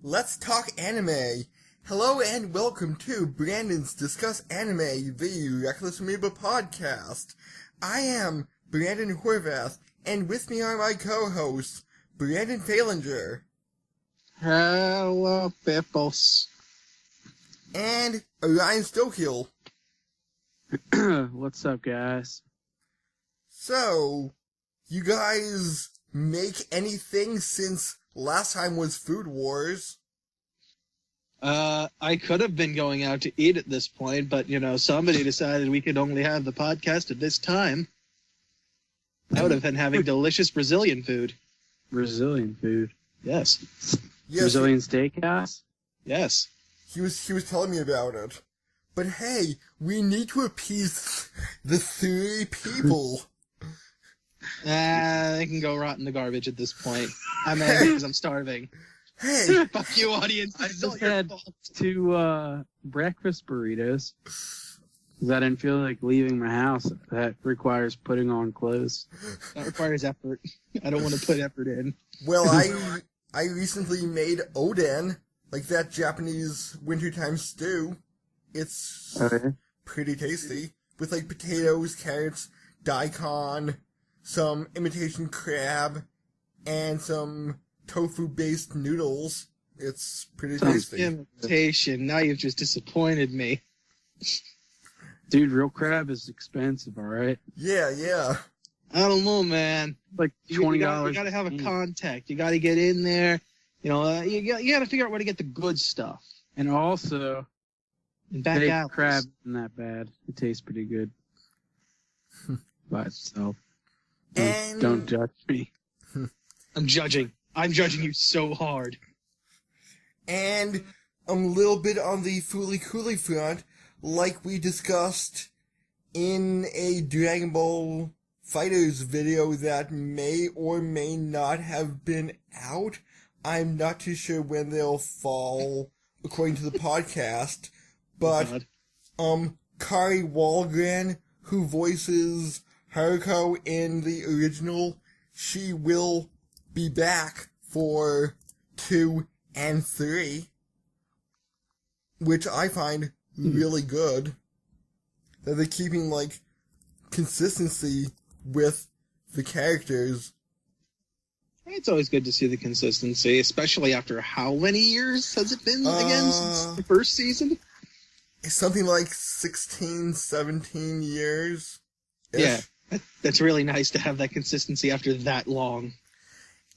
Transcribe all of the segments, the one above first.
Let's talk anime. Hello and welcome to Brandon's Discuss Anime, the Reckless Amoeba podcast. I am Brandon Horvath, and with me are my co-hosts, Brandon Falinger. Hello, peoples. And Orion Stokiel. What's up, guys? So, you guys make anything since last time was Food Wars? I could have been going out to eat at this point, but, somebody decided we could only have the podcast at this time. I would have been having delicious Brazilian food. Brazilian food? Yes. Brazilian steakhouse? Yes. He was telling me about it. But hey, we need to appease the three people. They can go rot in the garbage at this point. I'm angry because I'm starving. Hey! Fuck you, audience. I This is all just your had fault. 2 breakfast burritos. 'Cause I didn't feel like leaving my house. That requires putting on clothes. That requires effort. I don't want to put effort in. Well, I recently made oden, like that Japanese wintertime stew. It's Okay. pretty tasty, with like potatoes, carrots, daikon, some imitation crab, and some tofu-based noodles. It's pretty Sounds tasty. Imitation. Now you've just disappointed me. Dude, real crab is expensive, alright? Yeah. I don't know, man. Like You $20. gotta have a contact. You gotta get in there. You gotta figure out where to get the good stuff. And also, And back baked out. crab isn't that bad. It tastes pretty good. By itself. And Don't judge me. I'm judging you so hard. And a little bit on the Fooly Cooly front, like we discussed in a Dragon Ball Fighters video that may or may not have been out. I'm not too sure when they'll fall, according to the podcast. But, God. Kari Walgren, who voices Haruko in the original, she will be back for 2 and 3, which I find really good. That they're keeping, like, consistency with the characters. It's always good to see the consistency, especially after how many years has it been again since the first season? It's something like 16, 17 years. Yeah, that's really nice to have that consistency after that long.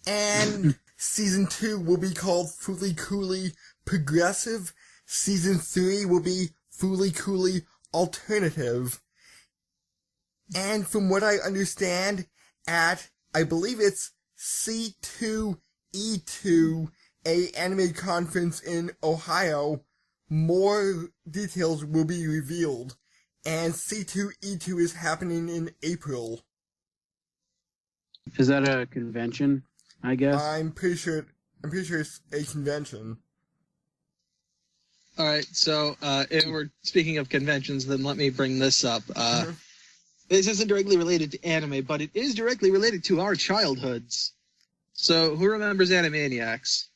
And Season 2 will be called Fooly Cooly Progressive. Season 3 will be Fooly Cooly Alternative. And from what I understand, at, I believe it's C2E2, a anime conference in Ohio, more details will be revealed. And C2E2 is happening in April. Is that a convention, I guess? I'm pretty sure it's a convention. All right, so if we're speaking of conventions, then let me bring this up. This isn't directly related to anime, but it is directly related to our childhoods. So, who remembers Animaniacs?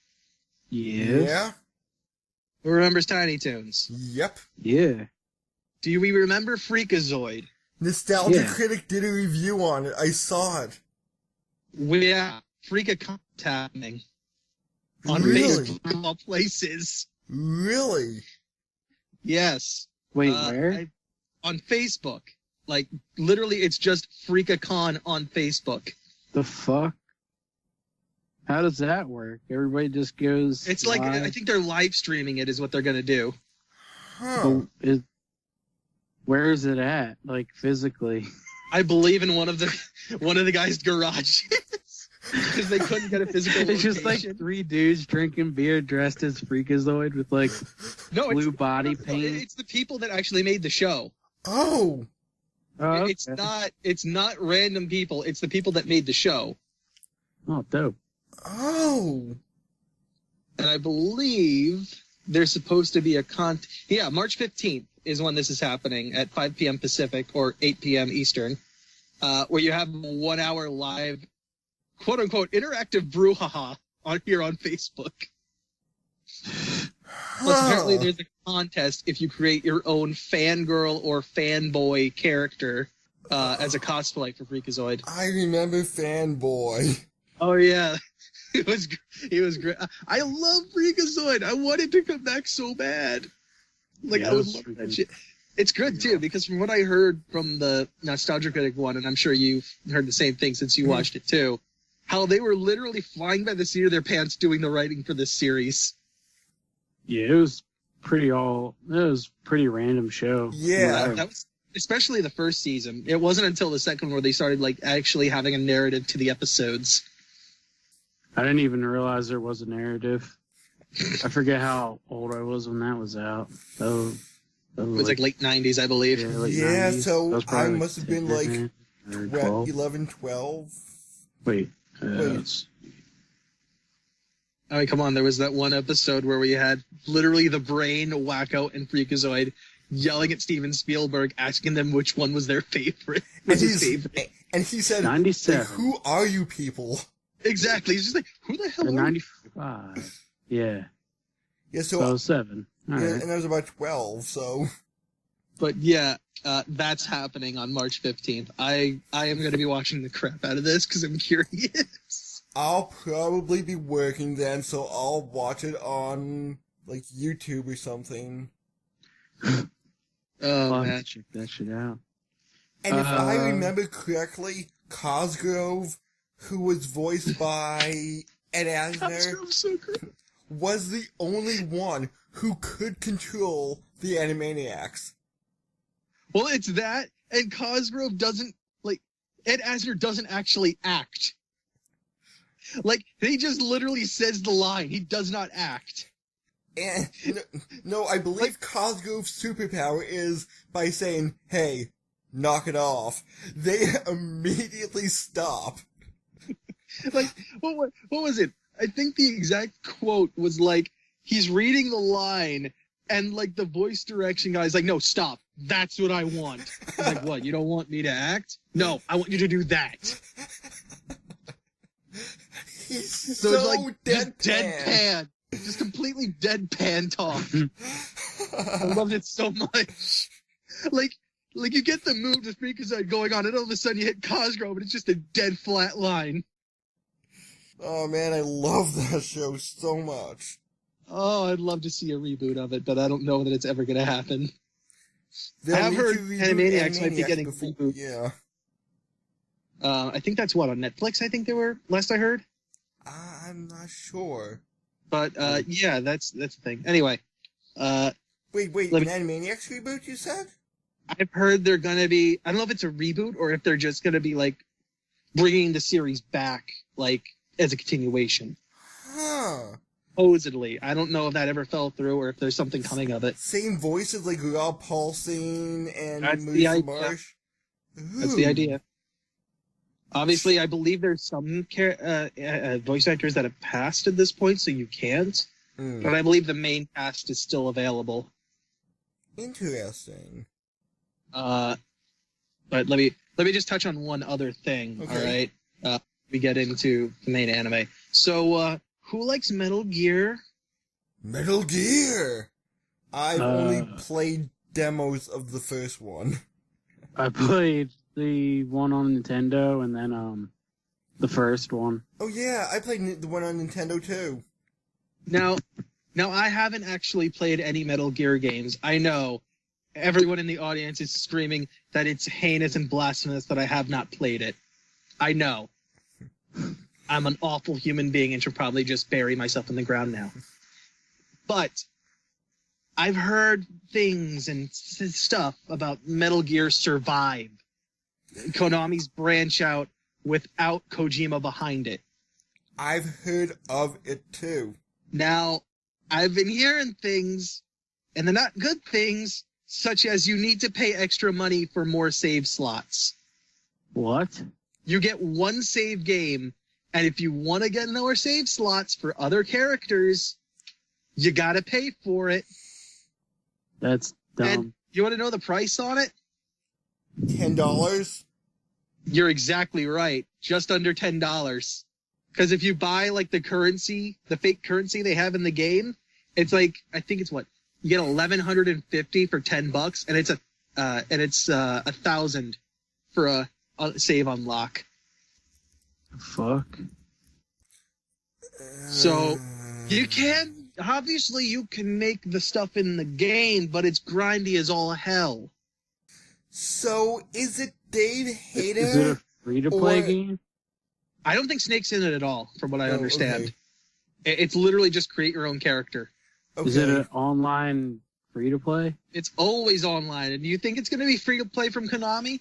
Yes. Yeah? Who remembers Tiny Toons? Yep. Yeah. Do we remember Freakazoid? Nostalgia Yeah. Critic did a review on it. I saw it. Yeah, Freakacon's happening. On Really? Facebook, of all places. Really? Yes. Wait, where? On Facebook. Like, literally, it's just Freakacon on Facebook. The fuck? How does that work? Everybody just goes. It's like, live? I think they're live streaming it is what they're going to do. Huh. Where is it at? Like physically? I believe in one of the guys' garages. Because they couldn't get a physical It's just like location. 3 dudes drinking beer dressed as Freakazoid with like No, blue body paint. It's the people that actually made the show. Oh! Oh, okay. It's not random people. It's the people that made the show. Oh, dope. Oh! And I believe there's supposed to be a March 15th is when this is happening at 5 p.m. Pacific or 8 p.m. Eastern, where you have a 1 hour live, quote unquote, interactive brouhaha on Facebook. Plus, apparently there's a contest if you create your own fangirl or fanboy character as a cosplay for Freakazoid. I remember Fanboy. Oh yeah, it was great. I love Freakazoid. I wanted to come back so bad. Like Yeah, I would it was love that freaking- shit. It's good too because from what I heard from the Nostalgia Critic one, and I'm sure you've heard the same thing since you watched it too, how they were literally flying by the seat of their pants doing the writing for this series. Yeah, it was pretty random show. Yeah. That was especially the first season. It wasn't until the second where they started like actually having a narrative to the episodes. I didn't even realize there was a narrative. I forget how old I was when that was out. That It was like late 90s, I believe. late Yeah, 90s. so That was I probably must have been 10 like or 12. 11, 12. Wait. Wait. I mean, come on, there was that one episode where we had literally the Brain, Wacko, and Freakazoid yelling at Steven Spielberg, asking them which one was their favorite. And, his favorite. he said, 97. "Who are you people?" Exactly. He's just like, who the hell Or are you? 95. Yeah. Yeah, So, so 7. All yeah, right. and I was about 12. So But yeah, that's happening on March 15th. I am going to be watching the crap out of this because I'm curious. I'll probably be working then, so I'll watch it on like YouTube or something. Oh, I'll have man. to check that shit out. And if I Uh, remember correctly, Cosgrove, who was voiced by Ed Asner, Cosgrove's so great. was the only one who could control the Animaniacs. Well, it's that, and Cosgrove doesn't, like, Ed Asner doesn't actually act. Like, he just literally says the line. He does not act. And no, I believe Cosgrove's superpower is by saying, "Hey, knock it off." They immediately stop. Like, what was it? I think the exact quote was like, he's reading the line, and like the voice direction guy's like, "No, stop. That's what I want." He's like, "What? You don't want me to act? No, I want you to do that." He's So so it's like deadpan. deadpan. Just completely deadpan talk. I loved it so much. Like you get the move the Freakazoid going on, and all of a sudden you hit Cosgrove, and it's just a dead flat line. Oh man, I love that show so much. Oh, I'd love to see a reboot of it, but I don't know that it's ever going to happen. They'll I've need heard to reboot Animaniacs might be Animaniacs getting before- reboot. Yeah. I think that's what on Netflix. I think they were last I heard. I'm not sure. But yeah, that's the thing. Anyway, Wait, Let an me- Animaniacs reboot, you said? I've heard they're going to be. I don't know if it's a reboot or if they're just going to be like bringing the series back, like as a continuation. Huh. Supposedly, I don't know if that ever fell through or if there's something coming of it. Same voices like Rob Paulsen and That's the Marissa idea. Marsh? That's the idea. Obviously, I believe there's some voice actors that have passed at this point, so you can't. Mm. But I believe the main cast is still available. Interesting. But let me just touch on one other thing. Okay. All right, we get into the main anime. So, who likes Metal Gear? Metal Gear! I've Uh, only played demos of the first one. I played the one on Nintendo and then the first one. Oh yeah, I played the one on Nintendo too. Now, I haven't actually played any Metal Gear games. I know everyone in the audience is screaming that it's heinous and blasphemous that I have not played it. I know. I'm an awful human being and should probably just bury myself in the ground now. But I've heard things and stuff about Metal Gear Survive. Konami's branch out without Kojima behind it. I've heard of it too. Now, I've been hearing things, and they're not good things, such as you need to pay extra money for more save slots. What? You get one save game, and if you want to get more save slots for other characters, you gotta pay for it. That's dumb. And you want to know the price on it? $10? You're exactly right. Just under $10. Because if you buy like the currency, the fake currency they have in the game, It's like, I think it's what you get 1,150 for $10, and it's 1,000 for a save unlock. Fuck. So you can obviously you can make the stuff in the game, but it's grindy as all hell. So is it Dave Hayter? Is it a free-to-play game? I don't think Snake's in it at all, from what I understand. Okay. It's literally just create your own character. Okay. Is it an online free-to-play? It's always online. And do you think it's going to be free to play from Konami?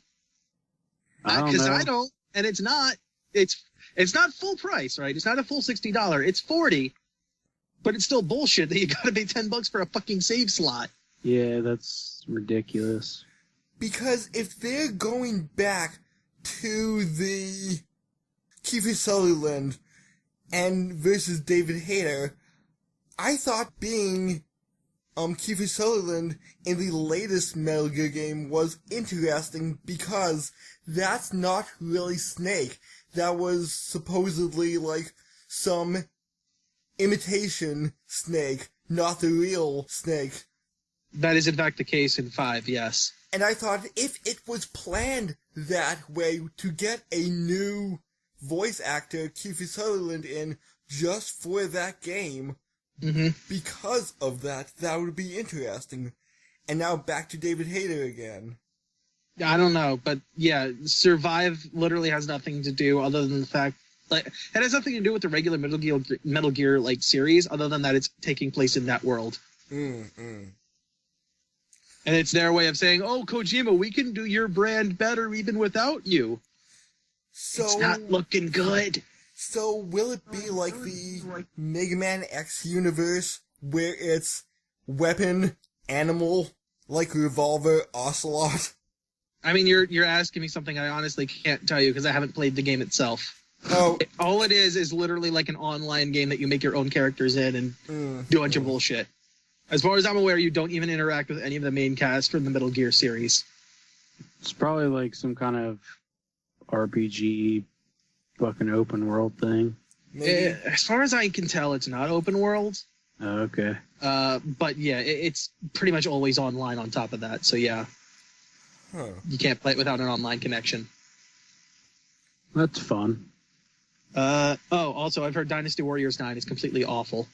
I don't Because know. I don't, and it's not. It's not full price, right? It's not a full $60. It's $40, but it's still bullshit that you got to pay $10 for a fucking save slot. Yeah, that's ridiculous. Because if they're going back to the Kiefer Sutherland and versus David Hayter, I thought being Kiefer Sutherland in the latest Metal Gear game was interesting because that's not really Snake. That was supposedly like some imitation Snake, not the real Snake. That is in fact the case in 5, yes. And I thought if it was planned that way to get a new voice actor, Kiefer Sutherland, in just for that game, because of that, that would be interesting. And now back to David Hayter again. I don't know, but yeah, Survive literally has nothing to do other than the fact, like, it has nothing to do with the regular Metal Gear like series, other than that it's taking place in that world. And it's their way of saying, "Oh, Kojima, we can do your brand better even without you." So It's not looking good. So will it be like the Mega Man X universe where it's weapon, animal, like Revolver, Ocelot? I mean, you're asking me something I honestly can't tell you because I haven't played the game itself. Oh, All it is literally like an online game that you make your own characters in and do a bunch of bullshit. As far as I'm aware, you don't even interact with any of the main cast from the Metal Gear series. It's probably like some kind of RPG fucking open world thing. maybe. As far as I can tell, it's not open world. Oh, okay. But yeah, it's pretty much always online on top of that. So yeah, you can't play it without an online connection. That's fun. Also, I've heard Dynasty Warriors 9 is completely awful.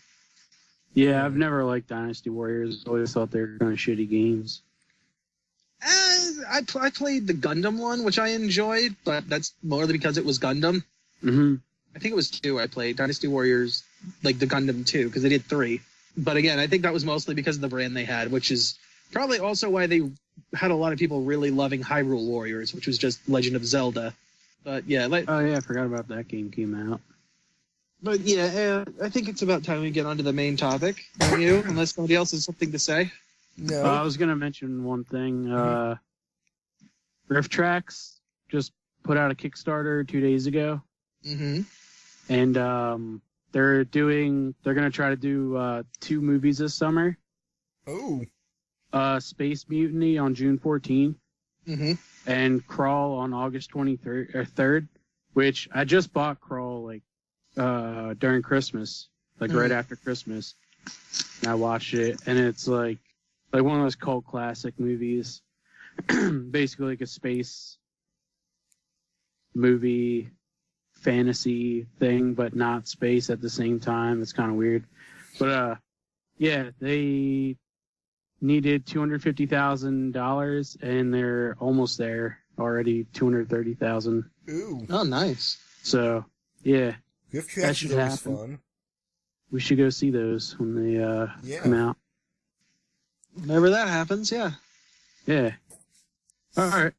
Yeah, I've never liked Dynasty Warriors. Always thought they were kind of shitty games. I played the Gundam one, which I enjoyed, but that's more because it was Gundam. Mm-hmm. I think it was 2 I played, Dynasty Warriors, like the Gundam 2, because they did 3. But again, I think that was mostly because of the brand they had, which is probably also why they had a lot of people really loving Hyrule Warriors, which was just Legend of Zelda. But yeah, Oh yeah, I forgot about that game came out. But yeah, I think it's about time we get onto the main topic. Don't you? Unless somebody else has something to say. No. I was gonna mention one thing. Rift Tracks just put out a Kickstarter 2 days ago, Mm-hmm. and they're gonna try to do 2 movies this summer. Oh. Space Mutiny on June 14th, Mm-hmm. and Crawl on August 23rd or 3rd. Which I just bought Crawl like during Christmas, like right after Christmas. And I watched it, and it's like one of those cult classic movies. Basically like a space movie fantasy thing, but not space at the same time. It's kind of weird. But yeah, they needed $250,000 and they're almost there already, $230,000. Ooh. Oh, nice. So yeah, Rift That Tracks should is always happen. fun. we should go see those when they come out. Whenever that happens, yeah. Yeah. All right.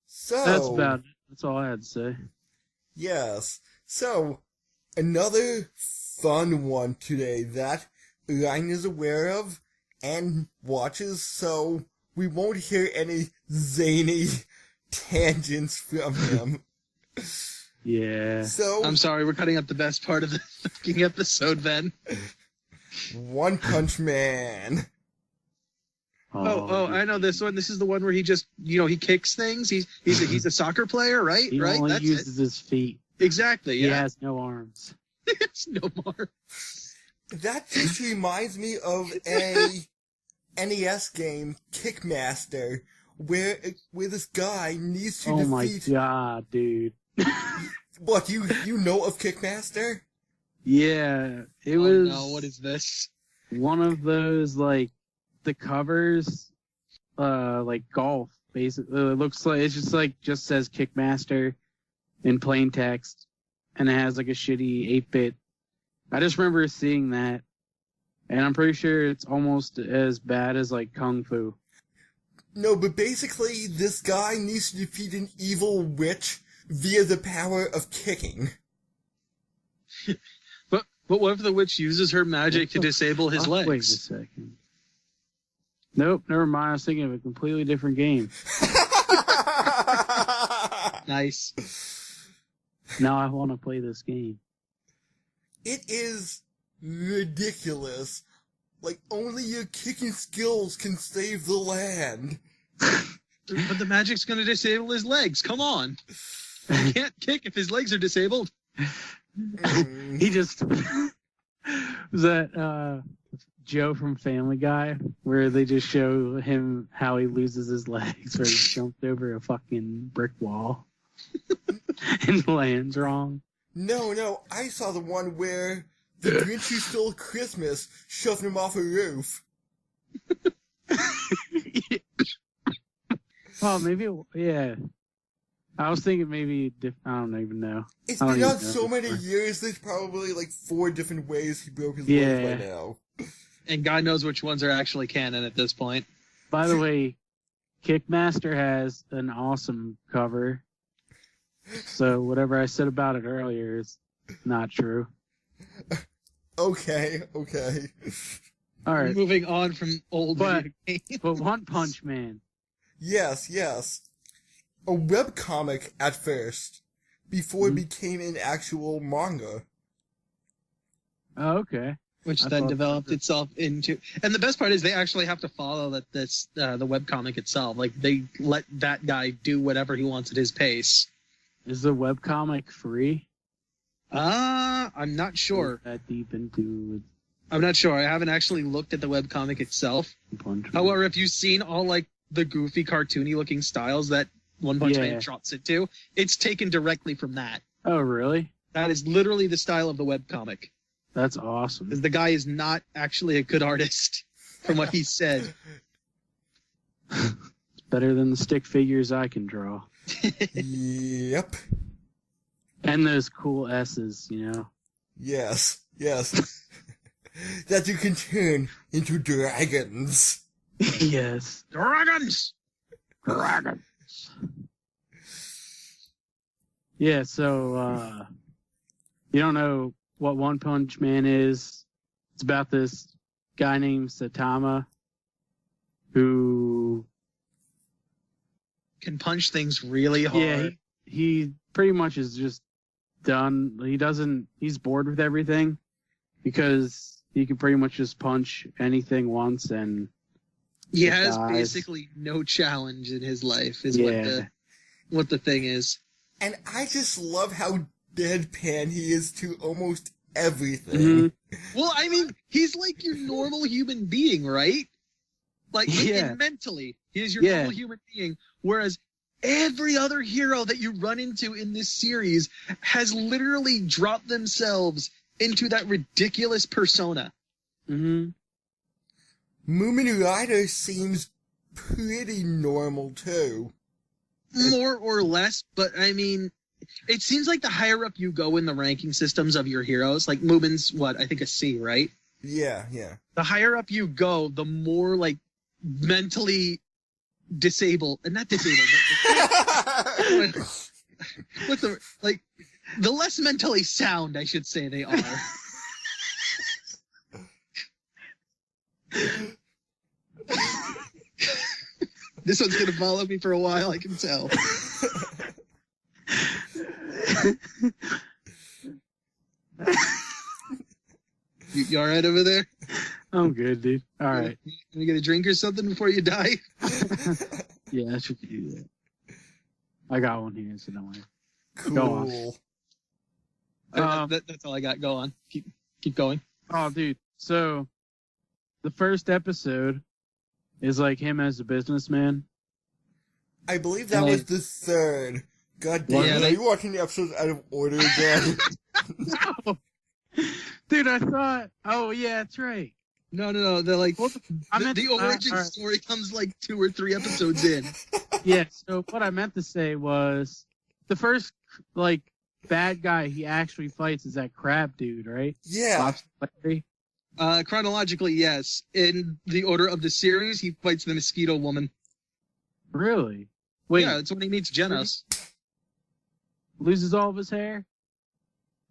So That's about it. That's all I had to say. Yes. So, another fun one today that Ryan is aware of and watches, so we won't hear any zany tangents from him. Yeah. So, I'm sorry, we're cutting up the best part of the fucking episode then. One Punch Man. Oh, I know this one. This is the one where he just, he kicks things. He's a soccer player, right? He Right? only That's uses his feet. it. Exactly, He yeah. has no arms. It's no more. That just reminds me of a NES game, Kickmaster, where this guy needs to Oh my defeat... god, dude. What, you know of Kickmaster? Yeah, it Oh was no, what is this? one of those, like, the covers, like golf, basically. It looks like, it's just like, just says Kickmaster in plain text, and it has like a shitty 8-bit. I just remember seeing that, and I'm pretty sure it's almost as bad as like Kung Fu. No, but basically, this guy needs to defeat an evil witch via the power of kicking. But what if the witch uses her magic to disable his legs? Wait a second. Nope, never mind. I was thinking of a completely different game. Nice. Now I want to play this game. It is ridiculous. Like, only your kicking skills can save the land. But the magic's gonna disable his legs. Come on. He can't kick if his legs are disabled. He just was that Joe from Family Guy, where they just show him how he loses his legs, where he jumped over a fucking brick wall and lands wrong. No, I saw the one where the Grinch Who Stole Christmas shoved him off a roof. Oh, maybe, yeah. I was thinking maybe, I don't even know. It's I don't been even out know so many anymore. years, there's probably like 4 different ways he broke his legs by now. And God knows which ones are actually canon at this point. By the way, Kickmaster has an awesome cover. So whatever I said about it earlier is not true. Okay. All right, Moving on from old But- video games. but One Punch Man. Yes. A webcomic at first, before it Mhm. became an actual manga. Oh, okay. Which I then thought- developed itself into, and the best part is they actually have to follow the webcomic itself. Like they let that guy do whatever he wants at his pace. Is the webcomic free? I'm not sure. That deep into I'm not sure. I haven't actually looked at the webcomic itself. One Punch Man. However, if you've seen all like the goofy, cartoony looking styles that One Punch Man drops it to, it's taken directly from that. Oh, really? That is literally the style of the webcomic. That's awesome. Because the guy is not actually a good artist, from what he said. It's better than the stick figures I can draw. Yep. And those cool S's, you know? Yes. That you can turn into dragons. Yes. Dragons! Dragons. Yeah, so, you don't know what One Punch Man is. It's about this guy named Saitama who, Can punch things really hard. yeah, he pretty much is just done. He's bored with everything because he can pretty much just punch anything once and He It has dies. basically no challenge in his life, is Yeah. what the thing is. And I just love how deadpan he is to almost everything. Mhm. Well, I mean, he's like your normal human being, right? Like, Yeah. mentally, he is your Yeah. normal human being. Whereas every other hero that you run into in this series has literally dropped themselves into that ridiculous persona. Mm-hmm. Moomin Rider seems pretty normal too. More or less, but I mean, it seems like the higher up you go in the ranking systems of your heroes, like Moomin's I think a C, right? Yeah. The higher up you go, the more like mentally disabled, and not disabled, but what's the, like, the less mentally sound, I should say, they are. This one's gonna follow me for a while, I can tell. You all right over there? I'm good, dude. All right. You get a drink or something before you die? Yeah, I should do that. I got one here, so don't worry. Go Cool. on. That's all I got. Go on. Keep going. Oh, dude. So, the first episode is like him as a businessman. I believe that was the third. God damn Yeah, it, they- are you watching the episodes out of order again? No. Dude, I thought. Oh, yeah, that's right. No. They're like, I meant the origin alright. story comes like 2 or 3 episodes in. Yeah, so what I meant to say was the first, like, bad guy he actually fights is that crab dude, right? Yeah. Lobster Larry. Chronologically, yes. In the order of the series, he fights the Mosquito Woman. Really? Wait, Yeah, that's when he meets Genos. loses all of his hair?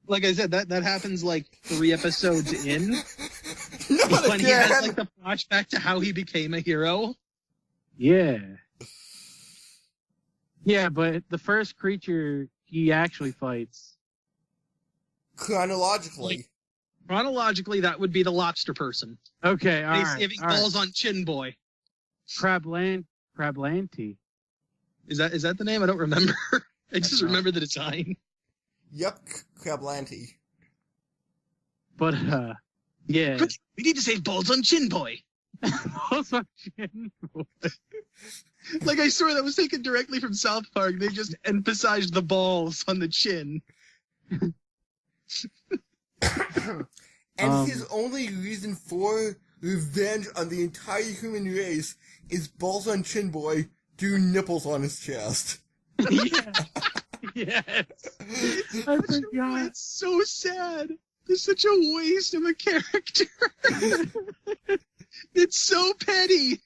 Like I said, that happens like 3 episodes in. Not When he has again! like the flashback to how he became a hero. Yeah. Yeah, but the first creature he actually fights. Chronologically. Chronologically, that would be the lobster person. Okay, all He's right. giving all right. balls on Chin Boy. Crablanti. Is that the name? I don't remember. I just not- remember the design. Yep, Crablanti. But, yeah. Quick, we need to save balls on Chin Boy. Also, Chin Boy. Like I swear that was taken directly from South Park. They just emphasized the balls on the chin. And his only reason for revenge on the entire human race is balls on Chin Boy, do nipples on his chest. Yeah. Yes. I forgot. It's so sad. It's such a waste of a character. It's so petty.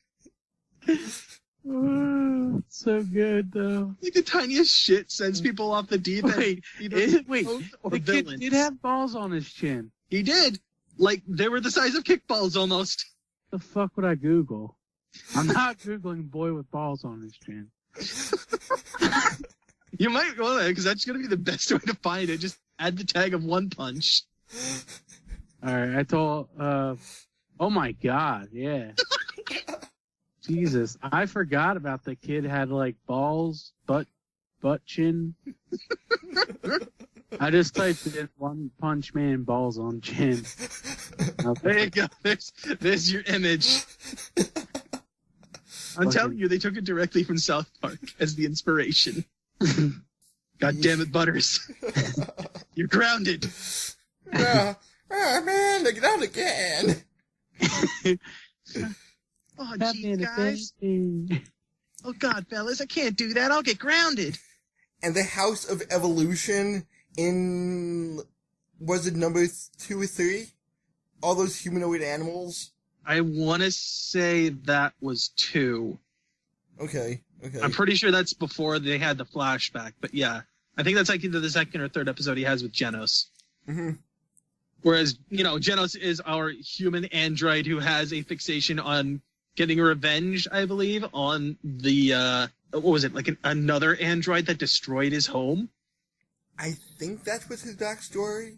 Oh, it's so good, though. Like the tiniest shit sends people off the deep end. Wait, either wait. both or The kid villains. did have balls on his chin. He did. Like they were the size of kickballs almost. The fuck would I Google? I'm not Googling boy with balls on his chin. You might go there because that's gonna be the best way to find it. Just add the tag of One Punch. Alright, I told, oh my god, yeah. Jesus, I forgot about the kid had like balls, butt chin. I just typed in One Punch Man balls on chin. There you go. There's your image. I'm Okay. telling you, they took it directly from South Park as the inspiration. God damn it, Butters. You're grounded. Oh man, look it out again. Oh, geez, guys. Oh, God, fellas, I can't do that. I'll get grounded. And the House of Evolution in, was it number 2 or 3? All those humanoid animals? I want to say that was 2. Okay. I'm pretty sure that's before they had the flashback, but yeah. I think that's like either the 2nd or 3rd episode he has with Genos. Mm-hmm. Whereas, Genos is our human android who has a fixation on getting revenge, I believe, on the, what was it, like another android that destroyed his home? I think that was his backstory.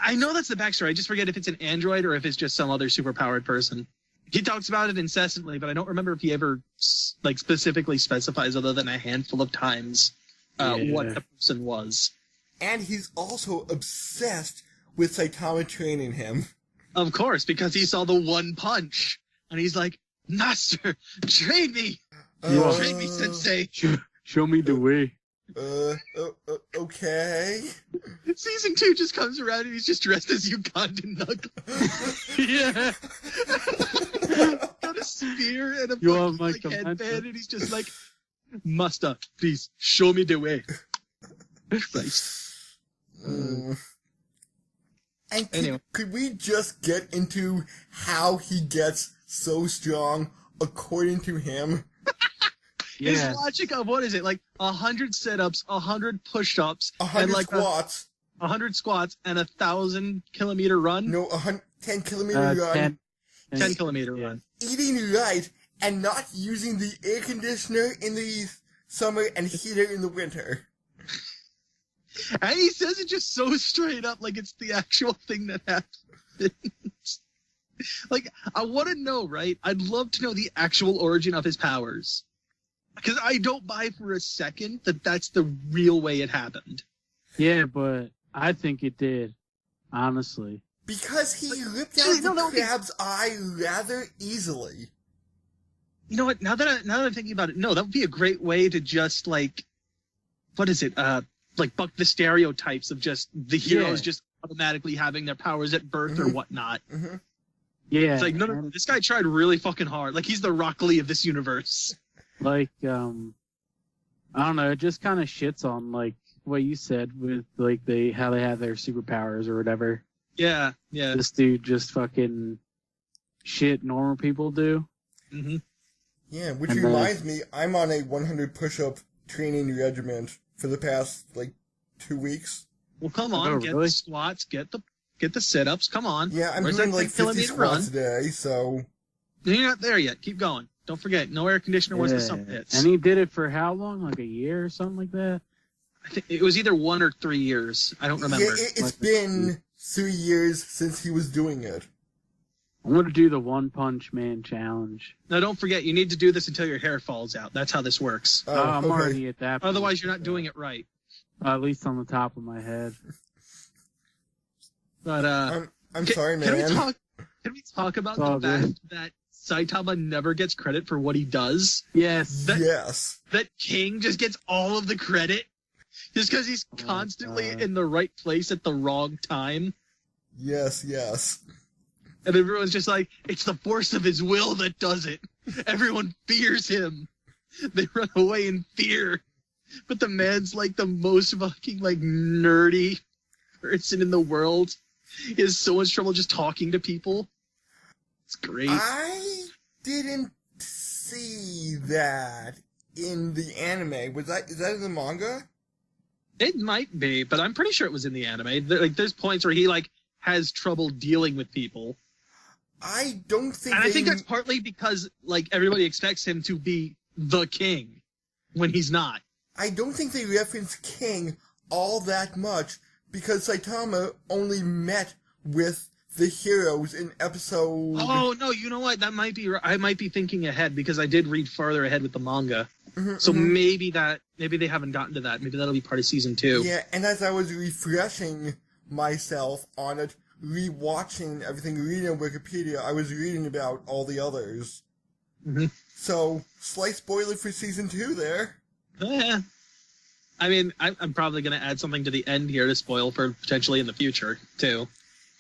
I know that's the backstory. I just forget if it's an android or if it's just some other superpowered person. He talks about it incessantly, but I don't remember if he ever specifically specifies, other than a handful of times, what the person was. And he's also obsessed with Saitama training him. Of course, because he saw the One Punch, and he's like, "Master, train me, train me, Sensei." Show me the way. Okay. Season 2 just comes around and he's just dressed as Ugandan Knuckles. Yeah. Got a spear and a You want fucking, my like, command? headband, and he's just like, "Master, please show me the way." Christ. And Anyway. could we just get into how he gets so strong according to him? His Yeah. logic of what is it, like 100 sit-ups, 100 push-ups, 100 and like squats. 100 squats, and 1,000-kilometer run. No, 10 kilometer run. 10-kilometer Yeah. run. Eating right and not using the air conditioner in the summer and heater in the winter. And he says it just so straight up, like it's the actual thing that happens. Like, I want to know, right? I'd love to know the actual origin of his powers. Because I don't buy for a second that that's the real way it happened. Yeah, but I think it did. Honestly. Because he ripped out Actually, no, the that would be- crab's eye rather easily. You know what? Now that I'm thinking about it, no, that would be a great way to just like, what is it? Like buck the stereotypes of just the heroes Yeah. just automatically having their powers at birth or whatnot. Mm-hmm. Yeah. It's like no, this guy tried really fucking hard. Like he's the Rock Lee of this universe. Like, I don't know, it just kind of shits on, like, what you said with, like, how they have their superpowers or whatever. Yeah. This dude just fucking shit normal people do. Mm-hmm. Yeah, which And reminds me, I'm on a 100 push-up training regiment for the past, 2 weeks. Well, come on, Oh, get really? the squats, get the sit-ups. Come on. Yeah, I'm Where's doing that like 50 kilometer squats run? a day, so... You're not there yet. Keep going. Don't forget, no air conditioner once the sun hits. And he did it for how long? Like a year or something like that? I think it was either 1 or 3 years. I don't remember. Yeah, it's been 3 years since he was doing it. I'm going to do the One Punch Man challenge. Now, don't forget, you need to do this until your hair falls out. That's how this works. I'm okay. already at that point. Otherwise, you're not doing it right. At least on the top of my head. But I'm sorry, man. Can we talk about It's all the fact good. that Saitama never gets credit for what he does? Yes. Yes. That King just gets all of the credit just because he's Oh, constantly God. in the right place at the wrong time. Yes, yes. And everyone's just like, it's the force of his will that does it. Everyone fears him. They run away in fear. But the man's like the most fucking like nerdy person in the world. He has so much trouble just talking to people. It's great. I didn't see that in the anime. Is that in the manga? It might be, but I'm pretty sure it was in the anime. There's points where he like has trouble dealing with people. I don't think And I think they- that's partly because like everybody expects him to be the king when he's not. I don't think they reference King all that much because Saitama only met with the heroes in episode... Oh no, you know what? That might be. I might be thinking ahead because I did read farther ahead with the manga. Mhm, So mhm. maybe they haven't gotten to that. Maybe that'll be part of season 2. Yeah, and as I was refreshing myself on it, rewatching everything, reading Wikipedia, I was reading about all the others. Mhm. So, slight spoiler for season 2 there. Eh. I mean, I'm probably going to add something to the end here to spoil for potentially in the future too.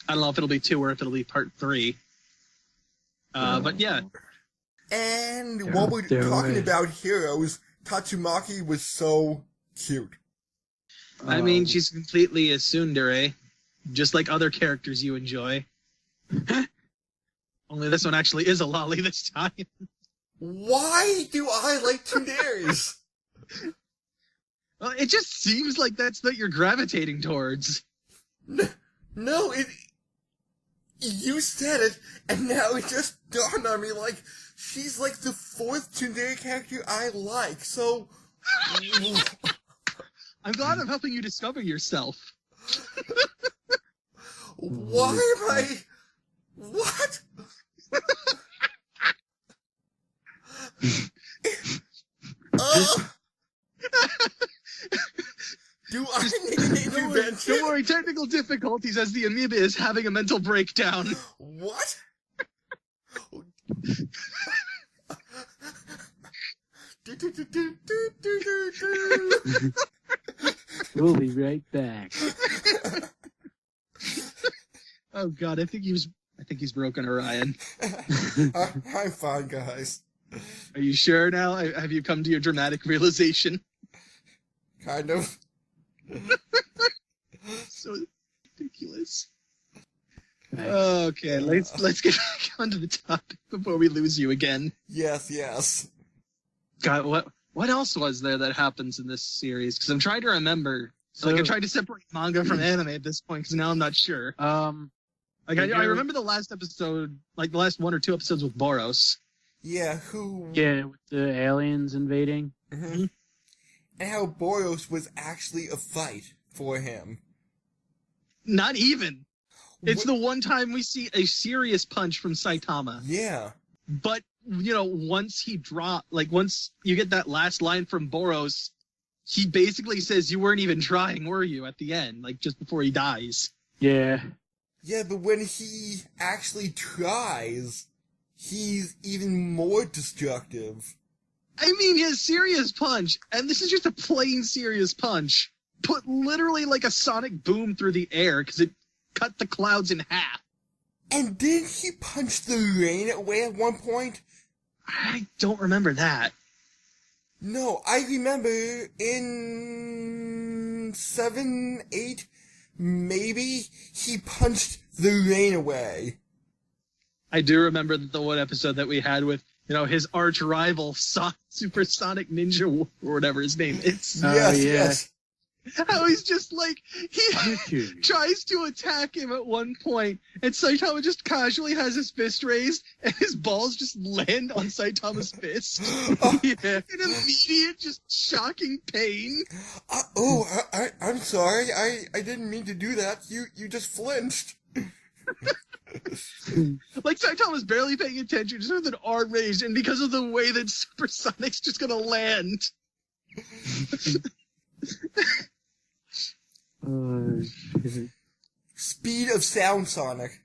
I don't know if it'll be 2 or if it'll be part 3. But yeah, And while we're do talking it. about heroes, Tatsumaki was so cute. I mean, she's completely a tsundere, just like other characters you enjoy. Only this one actually is a lolly this time. Why do I like Tunderes? Well, it just seems like that's what you're gravitating towards. No, you said it, and now it just dawned on me, like, she's like the 4th Tsundere character I like, so... I'm glad I'm helping you discover yourself. Why am I... What? Do I need an intervention? Don't worry, technical difficulties as the amoeba is having a mental breakdown. What? We'll be right back. Oh god, I think he's broken Orion. I'm fine, guys. Are you sure now? Have you come to your dramatic realization? Kind of. So ridiculous. Nice. Okay, let's get back onto the topic before we lose you again. Yes, yes. God, what else was there that happens in this series? Because I'm trying to remember. I'm So- trying to separate manga from anime at this point because now I'm not sure. Like I remember the last episode, like the last 1 or 2 episodes with Boros. Yeah, who... Yeah, with the aliens invading. Mhm. And how Boros was actually a fight for him. Not even. It's Wh- the one time we see a serious punch from Saitama. Yeah. But, you know, once you get that last line from Boros, he basically says, you weren't even trying, were you, at the end, like just before he dies. Yeah. Yeah, but when he actually tries, he's even more destructive. I mean, his serious punch, and this is just a plain serious punch, put literally like a sonic boom through the air because it cut the clouds in half. And didn't he punch the rain away at one point? I don't remember that. No, I remember in 7, 8, maybe, he punched the rain away. I do remember the one episode that we had with, his arch rival, Supersonic Ninja, or whatever his name is. Yes. How he's just like, he tries to attack him at one point, and Saitama just casually has his fist raised, and his balls just land on Saitama's fist. In immediate, just shocking pain. I'm sorry. I didn't mean to do that. You just flinched. Like, Saitama's barely paying attention, just with an arm raised, and because of the way that Supersonic's just gonna land. Speed of sound, Sonic.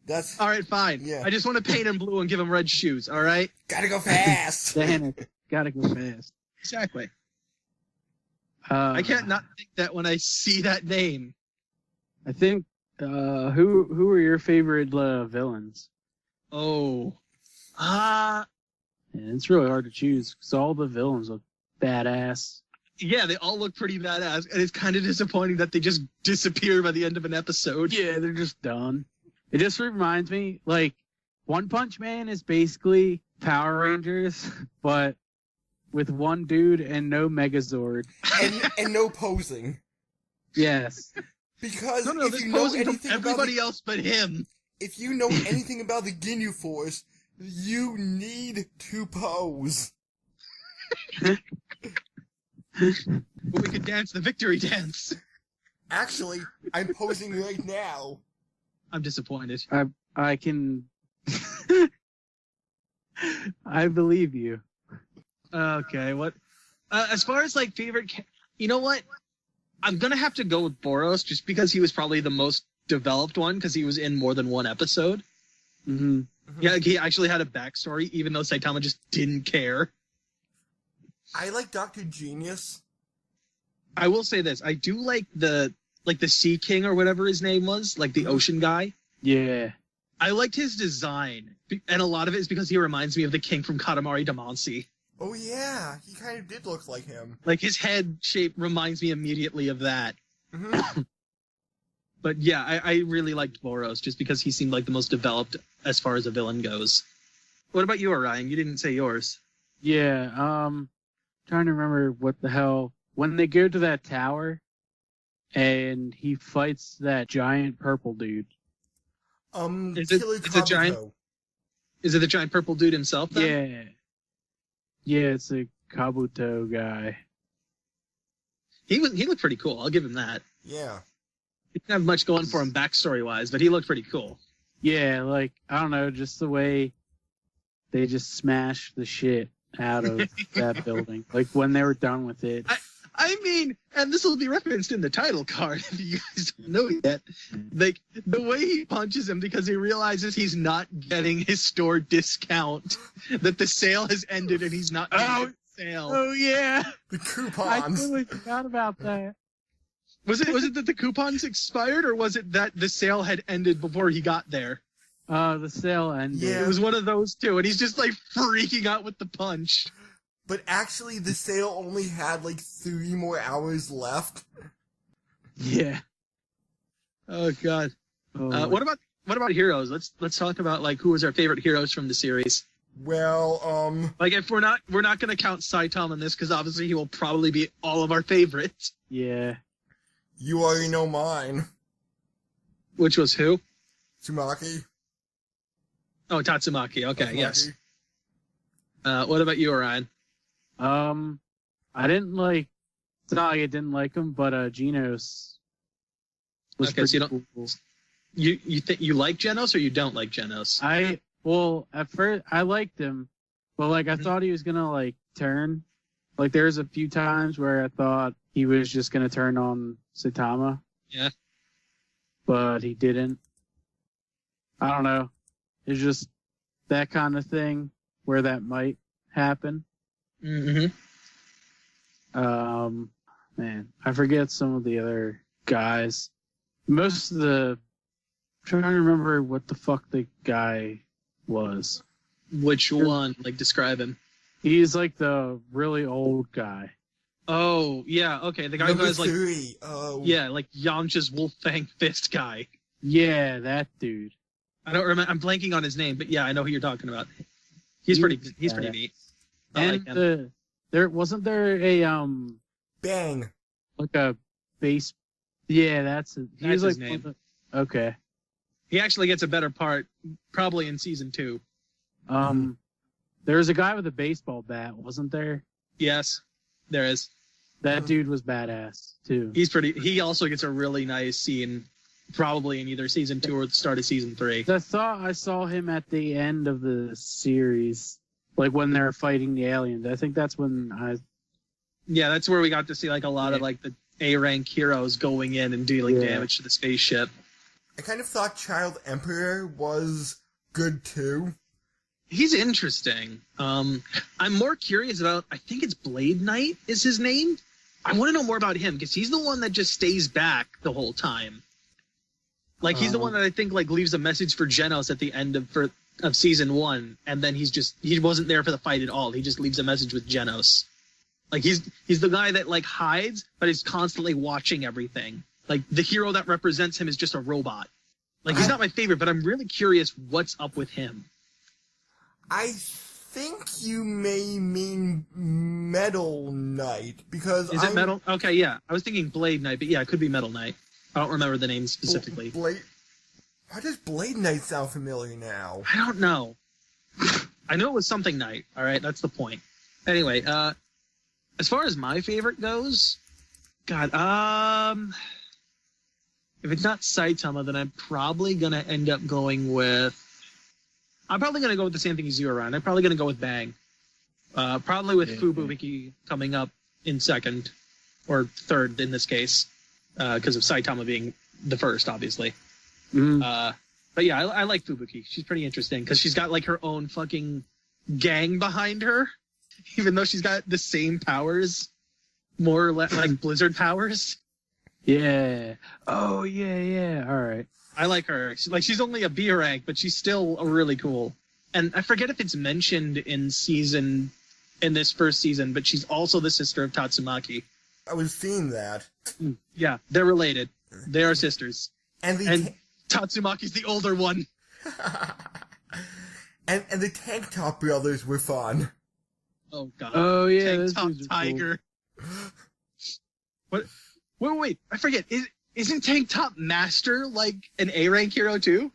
That's alright, fine. Yeah. I just want to paint him blue and give him red shoes, alright? Gotta go fast. Damn it. Gotta go fast. Exactly. I can't not think that when I see that name. I think, who are your favorite villains? Oh. Yeah, it's really hard to choose, because all the villains look badass. Yeah, they all look pretty badass, and it's kind of disappointing that they just disappear by the end of an episode. Yeah, they're just done. It just reminds me, like, One Punch Man is basically Power Rangers, but with one dude and no Megazord. and no posing. Yes. Because No, if you know anything everybody else but him. If you know anything about the Ginyu Force, you need to pose. But we could dance the victory dance. Actually, I'm posing right now. I'm disappointed. I can... I believe you. Okay, what? As far as, like, favorite... You know what? I'm gonna have to go with Boros, just because he was probably the most developed one, because he was in more than one episode. Mm-hmm. Yeah, he actually had a backstory, even though Saitama just didn't care. I like Dr. Genius. I will say this. I do like the Sea King or whatever his name was, like the ocean guy. Yeah. I liked his design, and a lot of it is because he reminds me of the king from Katamari Damacy. Oh yeah, he kind of did look like him. Like, his head shape reminds me immediately of that. Mm-hmm. But yeah, I really liked Boros, just because he seemed like the most developed as far as a villain goes. What about you, Orion? You didn't say yours. Yeah, trying to remember what the hell... When they go to that tower, and he fights that giant purple dude. Is Killer it the giant? Kabuto. Is it the giant purple dude himself, then? Yeah. Yeah, it's a Kabuto guy. He looked pretty cool. I'll give him that. Yeah. He didn't have much going for him backstory-wise, but he looked pretty cool. Yeah, like, I don't know, just the way they just smashed the shit out of that building. Like, when they were done with it. I mean, and this will be referenced in the title card if you guys don't know yet. Like, the way he punches him because he realizes he's not getting his store discount, that the sale has ended and he's not getting the sale. Oh, yeah. The I coupons. totally forgot about that. Was it that the coupons expired, or was it that the sale had ended before he got there? The sale ended. Yeah. It was one of those two, and he's just like freaking out with the punch. But actually, the sale only had like 3 more hours left. Yeah. Oh god. Oh, What about heroes? Let's talk about like who was our favorite heroes from the series. Well, Like, if we're not gonna count Saitama in this, because obviously he will probably be all of our favorites. yeah. you already know mine. Which was who? Tsumaki. Oh, Tatsumaki. Okay, Tatsumaki. yes. What about you, Orion? I didn't like... It's not like I didn't like him, but Genos was Okay, so you pretty cool. You think you like Genos or you don't like Genos? Well, at first, I liked him, but, like, I thought he was gonna, like, turn. Like, there's a few times where I thought he was just gonna turn on Saitama. Yeah. But he didn't. I don't know. It's just that kind of thing where that might happen. Mm-hmm. Man, I forget some of the other guys. Most of the... I'm trying to remember what the fuck the guy was. Which one? Like, describe him. He's like the really old guy. Oh, yeah, okay. The guy who Number has, like... 3. Oh. Yeah, like Yamcha's Wolfang Fist guy. Yeah, that dude. I don't remember. I'm blanking on his name, but yeah, I know who you're talking about. He's pretty neat. I like him. And there wasn't there a Bang. like a base. Yeah, that's it. That's He's his like name. Okay. He actually gets a better part, probably in season 2. There was a guy with a baseball bat, wasn't there? Yes, there is. That dude was badass too. He also gets a really nice scene, probably in either season 2 or the start of season 3. I thought I saw him at the end of the series, like when they're fighting the aliens. I think that's when Yeah, that's where we got to see like a lot of like the A-rank heroes going in and dealing damage to the spaceship. I kind of thought Child Emperor was good too. He's interesting. I'm more curious about, I think it's Blade Knight is his name. I want to know more about him because he's the one that just stays back the whole time. Like he's the one that I think like leaves a message for Genos at the end of season 1, and then he wasn't there for the fight at all. He just leaves a message with Genos. Like he's the guy that like hides, but is constantly watching everything. Like the hero that represents him is just a robot. Like he's not my favorite, but I'm really curious what's up with him. I think you may mean Metal Knight, because Is it Metal? Okay, yeah. I was thinking Blade Knight, but yeah, it could be Metal Knight. I don't remember the name specifically. Why does Blade Knight sound familiar now? I don't know. I know it was something Knight. All right, that's the point. Anyway, as far as my favorite goes, God, if it's not Saitama, then I'm probably gonna end up going with. I'm probably gonna go with the same thing as you around. I'm probably gonna go with Bang. Probably with Fubuki coming up in second or third in this case, because of Saitama being the first, obviously. But yeah, I like Fubuki. She's pretty interesting because she's got like her own fucking gang behind her, even though she's got the same powers, more or less like Blizzard powers. Yeah. Oh yeah. All right. I like her. She's only a B rank, but she's still really cool. And I forget if it's mentioned in this first season, but she's also the sister of Tatsumaki. I was seeing that. Yeah, they're related. They are sisters. And Tatsumaki's the older one. and the Tank Top brothers were fun. Oh god. Oh yeah. Tank Top Tiger. What? Wait. I forget. Isn't Tank Top Master like an A rank hero too?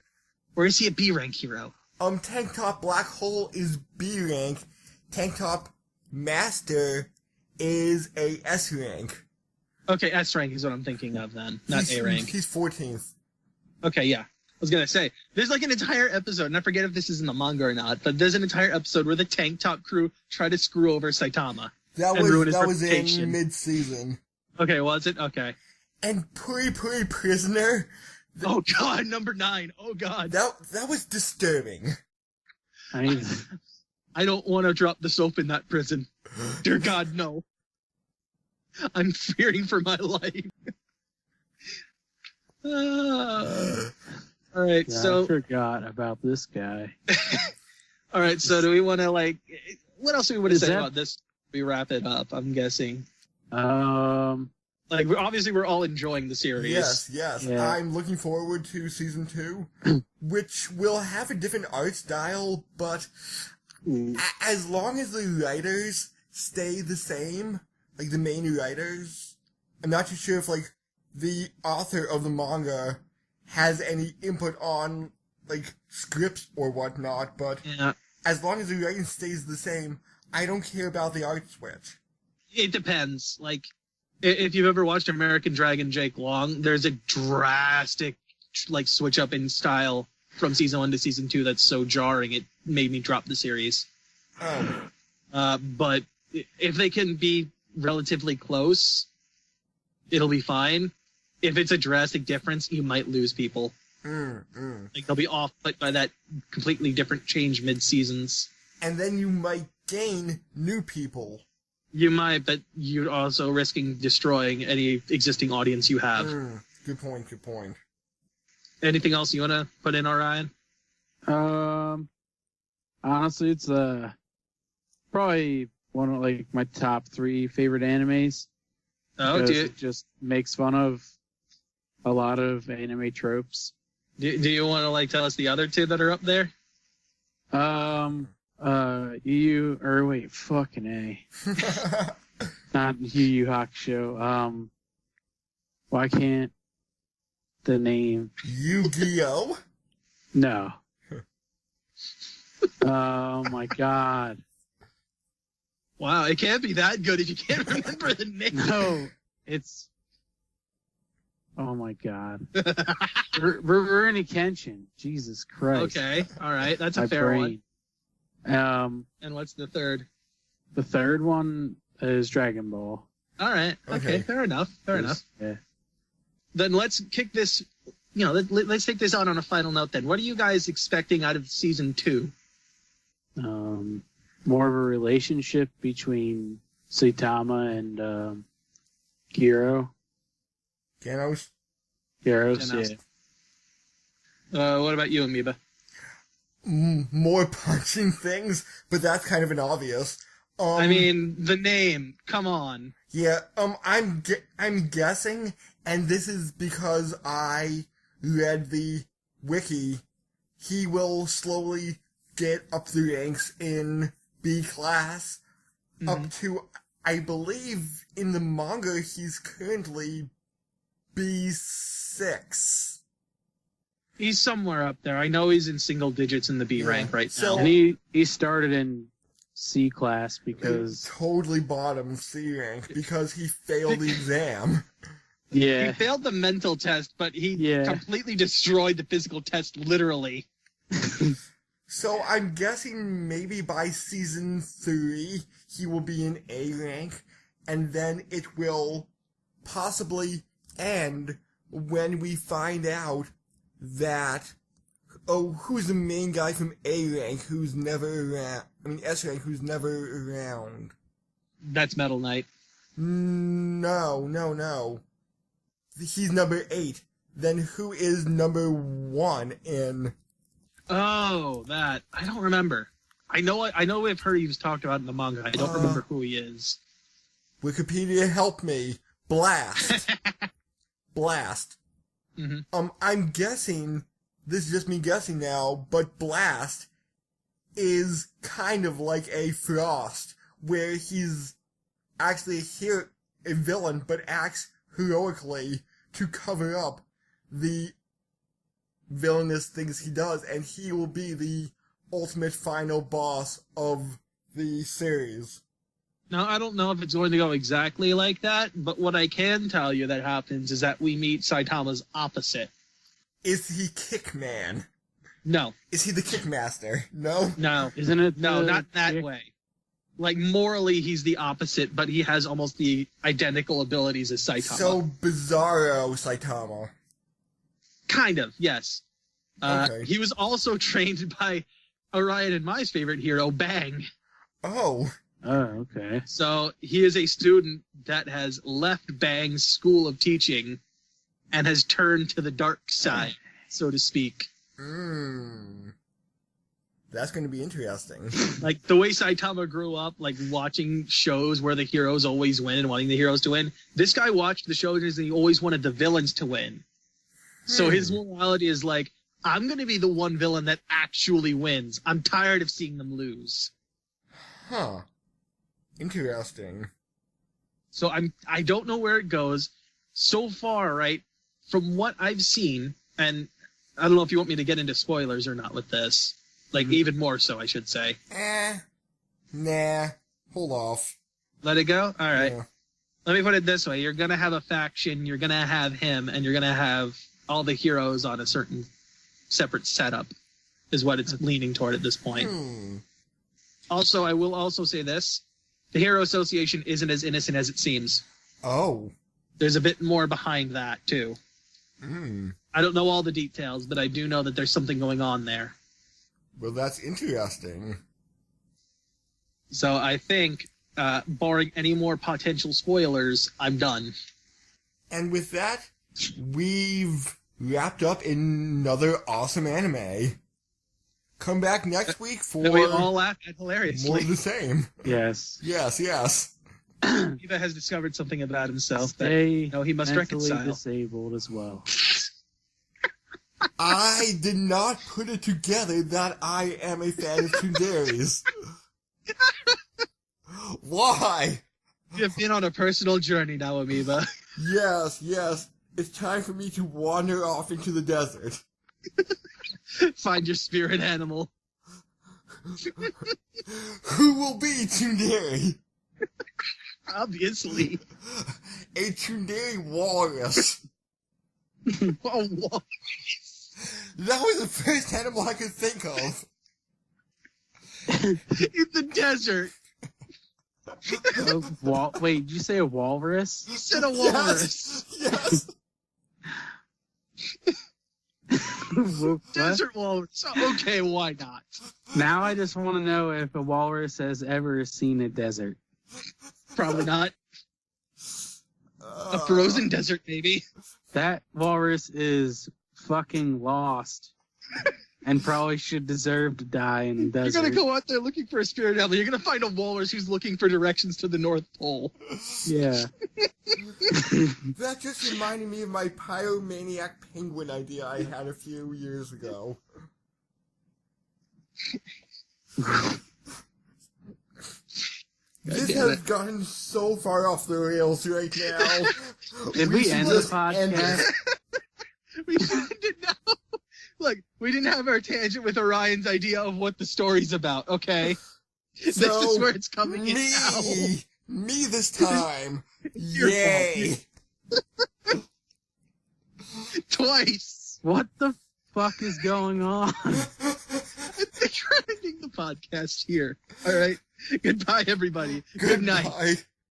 Or is he a B rank hero? Tank Top Black Hole is B rank. Tank Top Master is a S rank. Okay, S rank is what I'm thinking of then, not A rank. He's 14th. Okay, yeah. I was gonna say, there's like an entire episode, and I forget if this is in the manga or not, but there's an entire episode where the Tank Top crew try to screw over Saitama. That was in mid-season. Okay, was it? Okay. And Puri Prisoner. Oh god, number 9. Oh god. That was disturbing. I don't want to drop the soap in that prison. Dear God, no. I'm fearing for my life. All right, yeah, so I forgot about this guy. All right, so do we want to what else do we want to say about this? We wrap it up. I'm guessing. Obviously, we're all enjoying the series. Yes. Yeah. I'm looking forward to season 2, which will have a different art style, but as long as the writers stay the same, like the main writers, I'm not too sure if the author of the manga has any input on scripts or whatnot, but as long as the writing stays the same, I don't care about the art switch. It depends. If you've ever watched American Dragon Jake Long, there's a drastic switch up in style from season 1 to season 2 that's so jarring it made me drop the series. But if they can be relatively close, it'll be fine. If it's a drastic difference, you might lose people. Like they'll be off by that completely different change mid-seasons. And then you might gain new people. You might, but you're also risking destroying any existing audience you have. Good point. Anything else you want to put in, Orion? Honestly, it's probably one of like my top 3 favorite animes. Oh, do you, it just makes fun of a lot of anime tropes. do you want to like tell us the other 2 that are up there? Fucking A. Not Yu Yu Hakusho. Why can't the name? Yu-Gi-Oh? No. Oh my god. Wow, it can't be that good if you can't remember the name. No, it's. Oh my god. Rurouni Kenshin. Jesus Christ. Okay, all right, that's a My fair brain. one. And what's the third? The third one is Dragon Ball. All right, okay, fair enough. Yeah. Then let's kick this. Let's take this on a final note. Then, what are you guys expecting out of season 2? More of a relationship between Saitama and Gyros. Genos? Gyros, yeah. What about you, Amoeba? More punching things, but that's kind of an obvious. I mean, the name. Come on. Yeah, I'm guessing, and this is because I read the wiki, he will slowly get up the ranks in B class, up to, I believe, in the manga, he's currently B6. He's somewhere up there. I know he's in single digits in the B rank right now. And he started in C class because Totally bottom C rank because he failed the exam. yeah, He failed the mental test, but he completely destroyed the physical test, literally. So I'm guessing maybe by season 3 he will be in A rank, and then it will possibly end when we find out that, who's the main guy from A rank who's never around? I mean, S rank who's never around? That's Metal Knight. No. He's number 8. Then who is number 1 in? Oh, that. I don't remember. I know I've heard he was talked about in the manga. I don't remember who he is. Wikipedia, help me. Blast. Blast. Mm-hmm. I'm guessing, this is just me guessing now, but Blast is kind of like a Frost, where he's actually a villain, but acts heroically to cover up the villainous things he does, and he will be the ultimate final boss of the series. Now, I don't know if it's going to go exactly like that, but what I can tell you that happens is that we meet Saitama's opposite. Is he Kickman? No. Is he the Kickmaster? No? No. isn't it? No, not that way. Like, morally, he's the opposite, but he has almost the identical abilities as Saitama. So, Bizarro Saitama. Kind of, yes. Okay. He was also trained by Orion and my favorite hero, Bang. Oh. Oh, okay. So he is a student that has left Bang's school of teaching and has turned to the dark side, so to speak. That's going to be interesting. Like the way Saitama grew up, like watching shows where the heroes always win and wanting the heroes to win. This guy watched the shows and he always wanted the villains to win. So his morality is like, I'm going to be the one villain that actually wins. I'm tired of seeing them lose. Huh. Interesting. So I don't know where it goes. So far, right, from what I've seen, and I don't know if you want me to get into spoilers or not with this. Like, even more so, I should say. Nah. Hold off. Let it go? All right. Yeah. Let me put it this way. You're going to have a faction, you're going to have him, and you're going to have all the heroes on a certain separate setup, is what it's leaning toward at this point. Also, I will also say this. The Hero Association isn't as innocent as it seems. Oh. There's a bit more behind that, too. I don't know all the details, but I do know that there's something going on there. Well, that's interesting. So I think, barring any more potential spoilers, I'm done. And with that, we've wrapped up another awesome anime. Come back next week for That we all laughed at more hilariously. of the same. Yes. Yes. Eva has discovered something about himself that Stay he must mentally reconcile. disabled as well. I did not put it together that I am a fan of Tunderis. Why? You've been on a personal journey now, Amoeba. Yes. It's time for me to wander off into the desert. Find your spirit animal. Who will be Tunderi? Obviously. A Tunderi walrus. Oh, what? That was the first animal I could think of. In the desert. Wait, did you say a walrus? You said a walrus. Yes. What? Desert walrus. Okay, why not? Now I just want to know if a walrus has ever seen a desert. Probably not. A frozen desert, maybe. That walrus is fucking lost and probably should deserve to die in the You're desert. gonna go out there looking for a spirit animal. You're gonna find a walrus who's looking for directions to the North Pole. Yeah. That just reminded me of my pyromaniac penguin idea I had a few years ago. This damn has gotten so far off the rails right now. Did we should end the just end podcast? it. We did now. Look, we didn't have our tangent with Orion's idea of what the story's about, okay? This So, is where it's coming in now. Me this time. Your Yay. Twice. What the fuck is going on? I think we're ending the podcast here. All right. Goodbye, everybody. Good night. Goodbye.